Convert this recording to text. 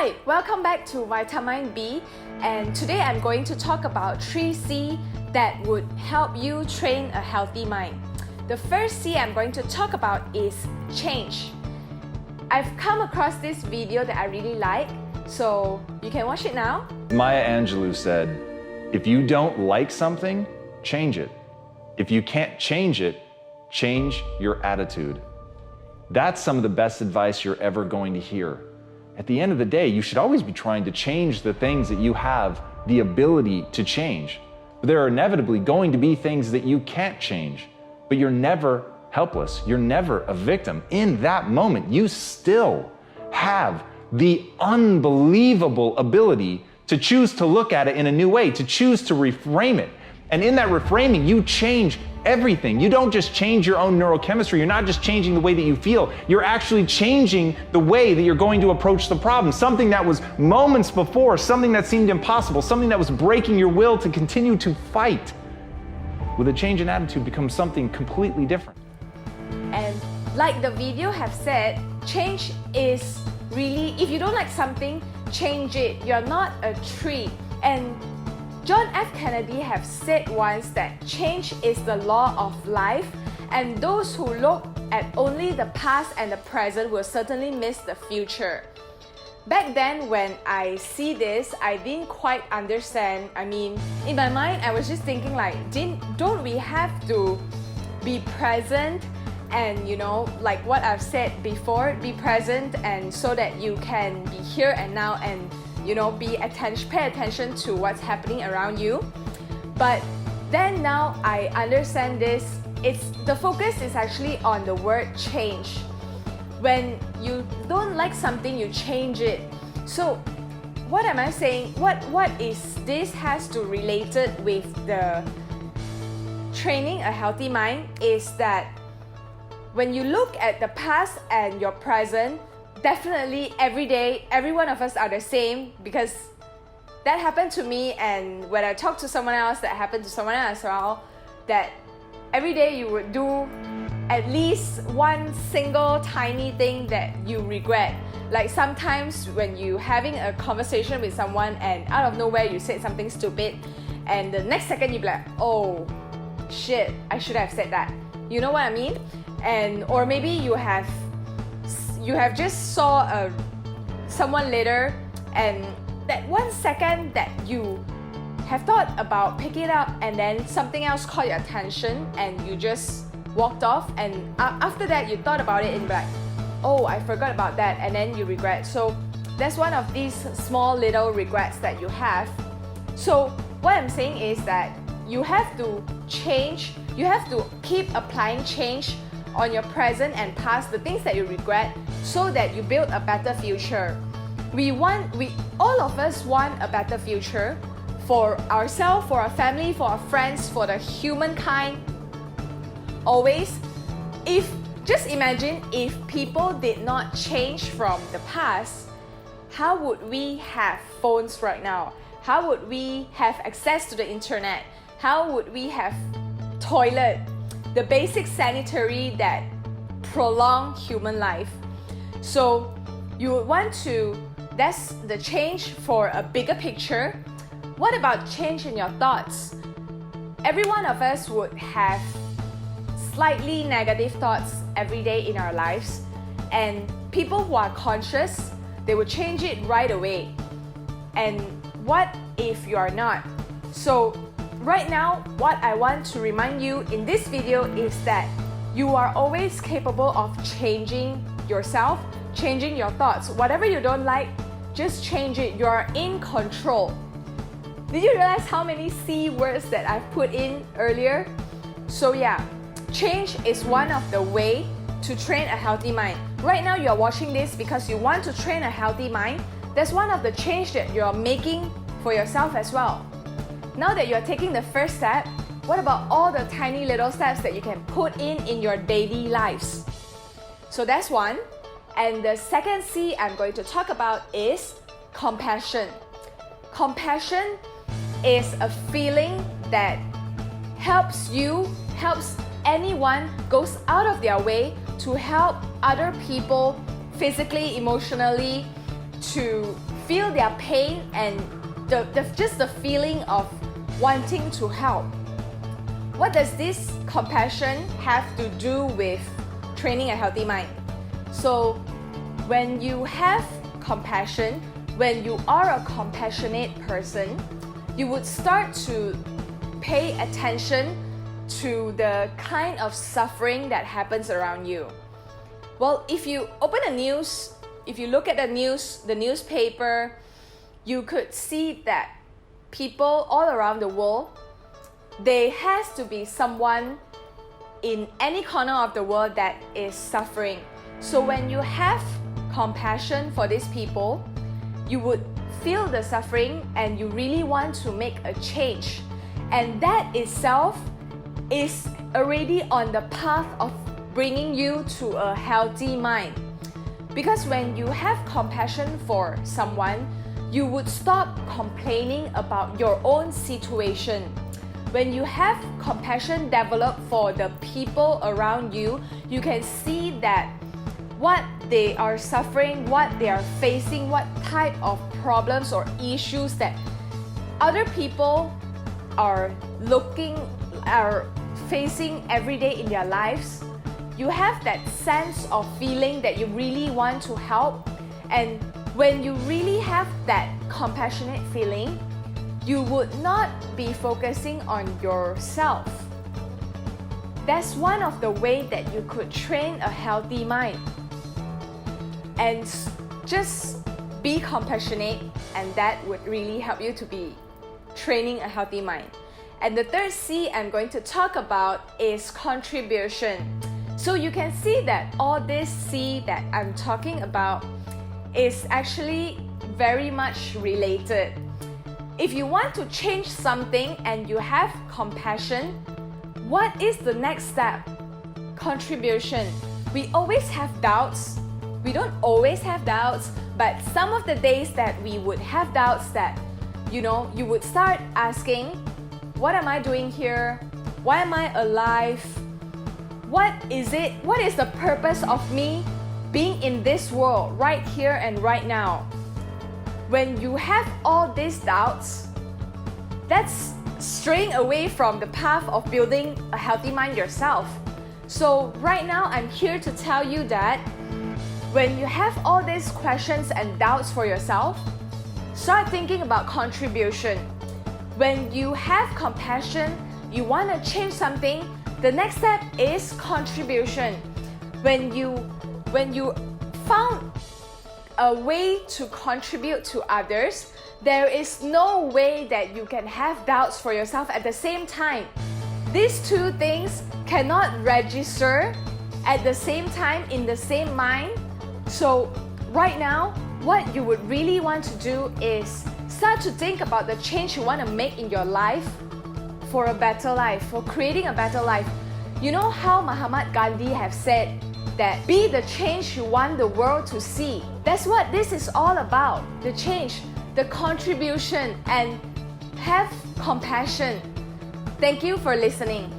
Hi, welcome back to Vita-mind-B, and today I'm going to talk about 3 C that would help you train a healthy mind. The first C I'm going to talk about is change. I've come across this video that I really like, so you can watch it now. Maya Angelou said, if you don't like something, change it. If you can't change it, change your attitude. That's some of the best advice you're ever going to hear. At the end of the day, you should always be trying to change the things that you have the ability to change. But there are inevitably going to be things that you can't change, but you're never helpless. You're never a victim. In that moment, you still have the unbelievable ability to choose to look at it in a new way, to choose to reframe it. And in that reframing, you change everything. You don't just change your own neurochemistry. You're not just changing the way that you feel. You're actually changing the way that you're going to approach the problem. Something that was moments before, something that seemed impossible, something that was breaking your will to continue to fight, with a change in attitude becomes something completely different. And like the video have said, change is really, if you don't like something, change it. You're not a tree. And John F. Kennedy have said once that change is the law of life, and those who look at only the past and the present will certainly miss the future. Back then, when I see this, I didn't quite understand. I mean, in my mind, I was just thinking like, don't we have to be present and, you know, like what I've said before, be present, and so that you can be here and now and, you know, pay attention to what's happening around you. But then now I understand this. The focus is actually on the word change. When you don't like something, you change it. So what am I saying? What is this has to related with the training a healthy mind is that when you look at the past and your present, definitely every day, every one of us are the same, because that happened to me, and when I talk to someone else, that happened to someone else as well, that every day you would do at least one single tiny thing that you regret. Like sometimes when you're having a conversation with someone and out of nowhere you said something stupid, and the next second you'll be like, oh shit, I should have said that. You know what I mean? And or maybe you have just saw someone later, and that 1 second that you have thought about picking it up, and then something else caught your attention and you just walked off, and after that you thought about it and be like, oh, I forgot about that, and then you regret. So that's one of these small little regrets that you have. So what I'm saying is that you have to change, you have to keep applying change on your present and past, the things that you regret, so that you build a better future. All of us want a better future for ourselves, for our family, for our friends, for the humankind. Always, just imagine if people did not change from the past, how would we have phones right now? How would we have access to the internet? How would we have toilet? The basic sanitary that prolong human life. So you would want to, that's the change for a bigger picture. What about change in your thoughts? Every one of us would have slightly negative thoughts every day in our lives, and people who are conscious, they will change it right away. And what if you are not? So right now, what I want to remind you in this video is that you are always capable of changing yourself, changing your thoughts. Whatever you don't like, just change it. You are in control. Did you realize how many C words that I've put in earlier? So yeah, change is one of the ways to train a healthy mind. Right now, you are watching this because you want to train a healthy mind. That's one of the change that you're making for yourself as well. Now that you're taking the first step, what about all the tiny little steps that you can put in your daily lives? So that's one. And the second C I'm going to talk about is compassion. Compassion is a feeling that helps anyone, goes out of their way to help other people physically, emotionally, to feel their pain and just the feeling of wanting to help. What does this compassion have to do with training a healthy mind? So when you have compassion, when you are a compassionate person, you would start to pay attention to the kind of suffering that happens around you. Well, if you open the news, if you look at the news, the newspaper, you could see that people all around the world, there has to be someone in any corner of the world that is suffering. So when you have compassion for these people, you would feel the suffering and you really want to make a change. And that itself is already on the path of bringing you to a healthy mind. Because when you have compassion for someone, you would stop complaining about your own situation. When you have compassion developed for the people around you, you can see that what they are suffering, what they are facing, what type of problems or issues that other people are facing every day in their lives. You have that sense of feeling that you really want to help, and when you really have that compassionate feeling, you would not be focusing on yourself. That's one of the ways that you could train a healthy mind. And just be compassionate, and that would really help you to be training a healthy mind. And the third C I'm going to talk about is contribution. So you can see that all this C that I'm talking about is actually very much related. If you want to change something and you have compassion, what is the next step? Contribution. We always have doubts. We don't always have doubts, but some of the days that we would have doubts that, you would start asking, what am I doing here? Why am I alive? What is it? What is the purpose of me being in this world right here and right now? When you have all these doubts, that's straying away from the path of building a healthy mind yourself. So right now, I'm here to tell you that when you have all these questions and doubts for yourself, start thinking about contribution. When you have compassion, you want to change something, the next step is contribution. When you found a way to contribute to others, there is no way that you can have doubts for yourself at the same time. These two things cannot register at the same time in the same mind. So right now, what you would really want to do is start to think about the change you want to make in your life for a better life, for creating a better life. You know how Mahatma Gandhi have said that be the change you want the world to see. That's what this is all about, the change, the contribution, and have compassion. Thank you for listening.